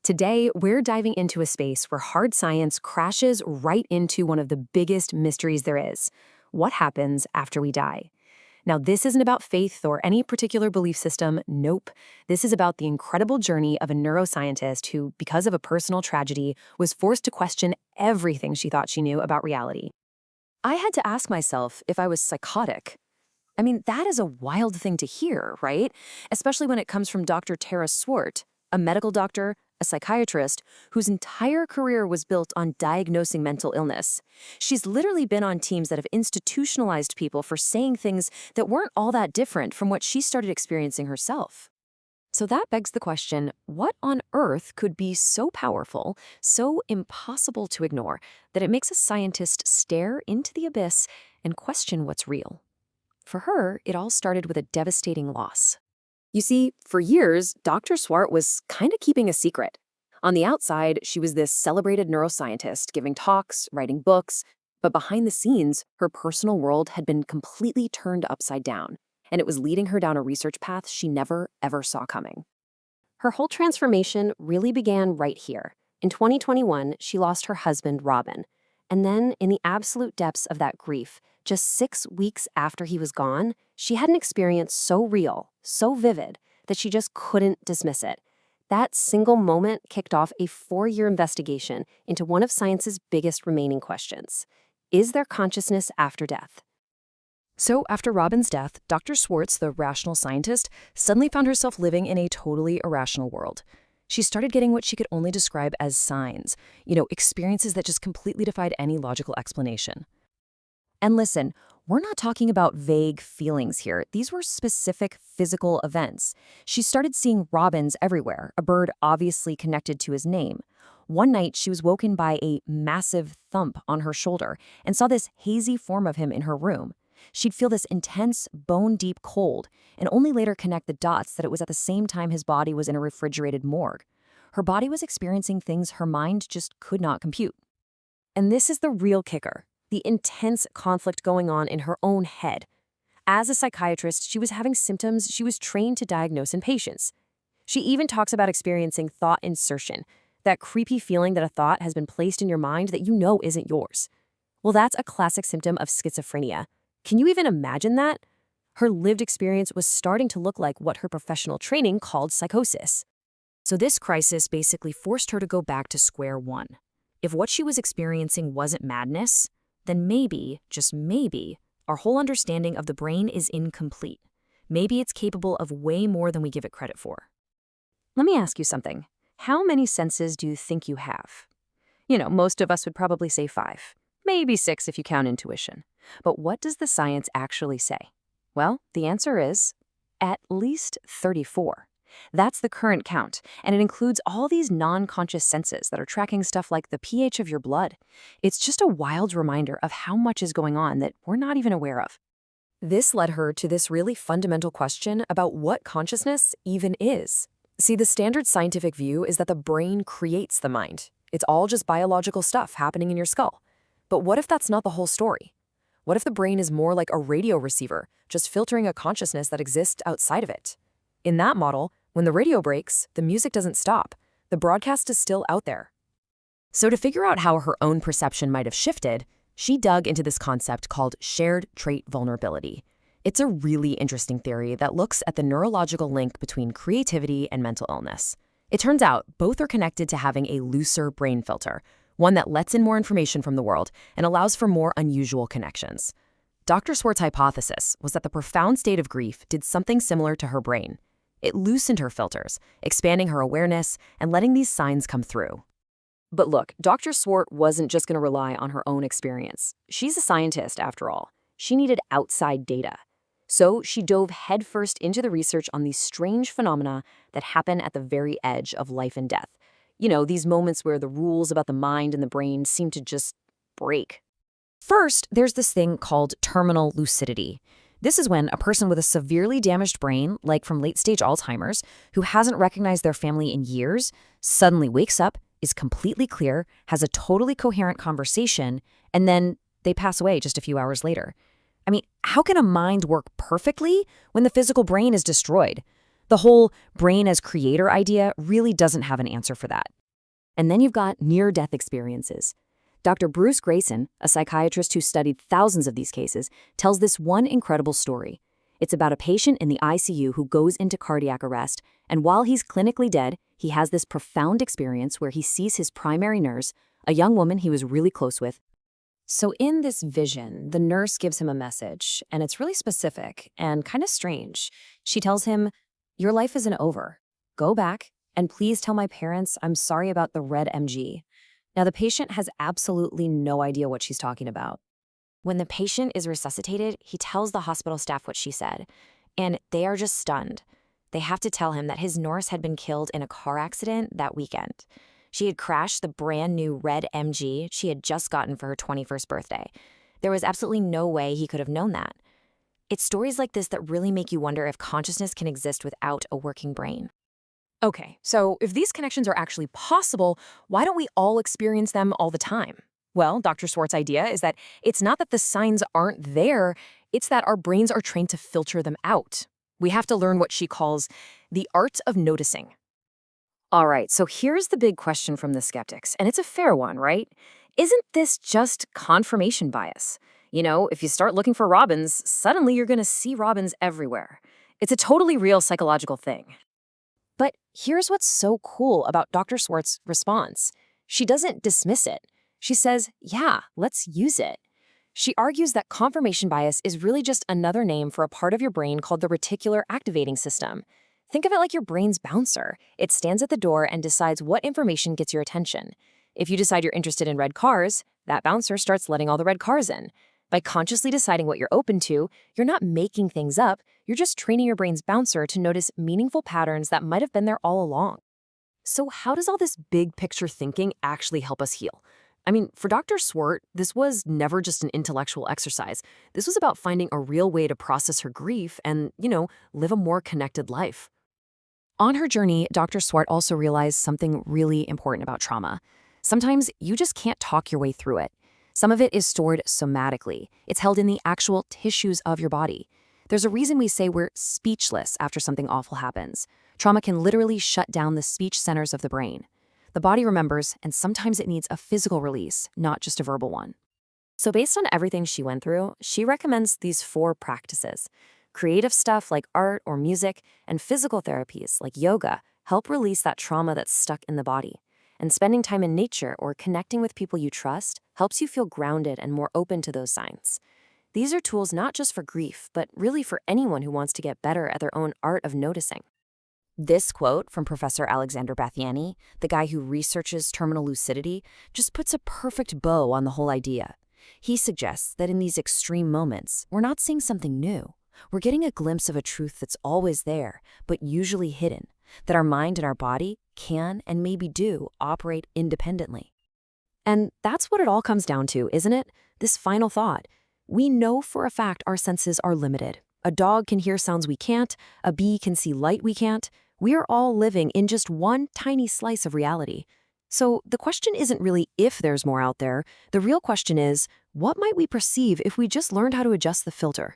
Today, we're diving into a space where hard science crashes right into one of the biggest mysteries there is. What happens after we die? Now, this isn't about faith or any particular belief system. Nope. This is about the incredible journey of a neuroscientist who, because of a personal tragedy, was forced to question everything she thought she knew about reality. I had to ask myself if I was psychotic. I mean, that is a wild thing to hear, right? Especially when it comes from Dr. Tara Swart, a medical doctor, a psychiatrist, whose entire career was built on diagnosing mental illness. She's literally been on teams that have institutionalized people for saying things that weren't all that different from what she started experiencing herself. So that begs the question, what on earth could be so powerful, so impossible to ignore, that it makes a scientist stare into the abyss and question what's real? For her, it all started with a devastating loss. You see, for years, Dr. Swart was kind of keeping a secret. On the outside, she was this celebrated neuroscientist giving talks, writing books, but behind the scenes, her personal world had been completely turned upside down, and it was leading her down a research path she never, ever saw coming. Her whole transformation really began right here. In 2021, she lost her husband, Robin. And then, in the absolute depths of that grief, just 6 weeks after he was gone, she had an experience so real, so vivid, that she just couldn't dismiss it. That single moment kicked off a 4-year investigation into one of science's biggest remaining questions. Is there consciousness after death? So, after Robin's death, Dr. Swartz, the rational scientist, suddenly found herself living in a totally irrational world. She started getting what she could only describe as signs, experiences that just completely defied any logical explanation. And listen, we're not talking about vague feelings here. These were specific physical events. She started seeing robins everywhere, a bird obviously connected to his name. One night, she was woken by a massive thump on her shoulder and saw this hazy form of him in her room. She'd feel this intense, bone-deep cold, and only later connect the dots that it was at the same time his body was in a refrigerated morgue. Her body was experiencing things her mind just could not compute. And this is the real kicker, the intense conflict going on in her own head. As a psychiatrist, she was having symptoms she was trained to diagnose in patients. She even talks about experiencing thought insertion, that creepy feeling that a thought has been placed in your mind that you know isn't yours. Well, that's a classic symptom of schizophrenia. Can you even imagine that? Her lived experience was starting to look like what her professional training called psychosis. So this crisis basically forced her to go back to square one. If what she was experiencing wasn't madness, then maybe, just maybe, our whole understanding of the brain is incomplete. Maybe it's capable of way more than we give it credit for. Let me ask you something. How many senses do you think you have? Most of us would probably say 5. Maybe 6 if you count intuition. But what does the science actually say? Well, the answer is at least 34. That's the current count, and it includes all these non-conscious senses that are tracking stuff like the pH of your blood. It's just a wild reminder of how much is going on that we're not even aware of. This led her to this really fundamental question about what consciousness even is. See, the standard scientific view is that the brain creates the mind. It's all just biological stuff happening in your skull. But what if that's not the whole story? What if the brain is more like a radio receiver, just filtering a consciousness that exists outside of it? In that model, when the radio breaks, the music doesn't stop. The broadcast is still out there. So to figure out how her own perception might have shifted, she dug into this concept called shared trait vulnerability. It's a really interesting theory that looks at the neurological link between creativity and mental illness. It turns out both are connected to having a looser brain filter, one that lets in more information from the world and allows for more unusual connections. Dr. Swart's hypothesis was that the profound state of grief did something similar to her brain. It loosened her filters, expanding her awareness and letting these signs come through. But look, Dr. Swart wasn't just going to rely on her own experience. She's a scientist, after all. She needed outside data. So she dove headfirst into the research on these strange phenomena that happen at the very edge of life and death. These moments where the rules about the mind and the brain seem to just break. First, there's this thing called terminal lucidity. This is when a person with a severely damaged brain, like from late-stage Alzheimer's, who hasn't recognized their family in years, suddenly wakes up, is completely clear, has a totally coherent conversation, and then they pass away just a few hours later. I mean, how can a mind work perfectly when the physical brain is destroyed? The whole brain as creator idea really doesn't have an answer for that. And then you've got near-death experiences. Dr. Bruce Grayson, a psychiatrist who studied thousands of these cases, tells this one incredible story. It's about a patient in the ICU who goes into cardiac arrest, and while he's clinically dead, he has this profound experience where he sees his primary nurse, a young woman he was really close with. So in this vision, the nurse gives him a message, and it's really specific and kind of strange. She tells him, "Your life isn't over. Go back, and please tell my parents I'm sorry about the red MG." Now, the patient has absolutely no idea what she's talking about. When the patient is resuscitated, he tells the hospital staff what she said, and they are just stunned. They have to tell him that his nurse had been killed in a car accident that weekend. She had crashed the brand new red MG she had just gotten for her 21st birthday. There was absolutely no way he could have known that. It's stories like this that really make you wonder if consciousness can exist without a working brain. Okay, so if these connections are actually possible, why don't we all experience them all the time? Well, Dr. Swart's idea is that it's not that the signs aren't there, it's that our brains are trained to filter them out. We have to learn what she calls the art of noticing. All right, so here's the big question from the skeptics, and it's a fair one, right? Isn't this just confirmation bias? You know, if you start looking for robins, suddenly you're going to see robins everywhere. It's a totally real psychological thing. But here's what's so cool about Dr. Swart's response. She doesn't dismiss it. She says, yeah, let's use it. She argues that confirmation bias is really just another name for a part of your brain called the reticular activating system. Think of it like your brain's bouncer. It stands at the door and decides what information gets your attention. If you decide you're interested in red cars, that bouncer starts letting all the red cars in. By consciously deciding what you're open to, you're not making things up, you're just training your brain's bouncer to notice meaningful patterns that might have been there all along. So how does all this big picture thinking actually help us heal? I mean, for Dr. Swart, this was never just an intellectual exercise. This was about finding a real way to process her grief and, live a more connected life. On her journey, Dr. Swart also realized something really important about trauma. Sometimes you just can't talk your way through it. Some of it is stored somatically. It's held in the actual tissues of your body. There's a reason we say we're speechless after something awful happens. Trauma can literally shut down the speech centers of the brain. The body remembers, and sometimes it needs a physical release, not just a verbal one. So based on everything she went through, she recommends these 4 practices. Creative stuff like art or music, and physical therapies like yoga help release that trauma that's stuck in the body. And spending time in nature or connecting with people you trust helps you feel grounded and more open to those signs. These are tools not just for grief, but really for anyone who wants to get better at their own art of noticing. This quote from Professor Alexander Bathiani, the guy who researches terminal lucidity, just puts a perfect bow on the whole idea. He suggests that in these extreme moments, we're not seeing something new. We're getting a glimpse of a truth that's always there, but usually hidden, that our mind and our body can and maybe do operate independently. And that's what it all comes down to, isn't it? This final thought. We know for a fact our senses are limited. A dog can hear sounds we can't, a bee can see light we can't. We're all living in just one tiny slice of reality. So the question isn't really if there's more out there. The real question is, what might we perceive if we just learned how to adjust the filter?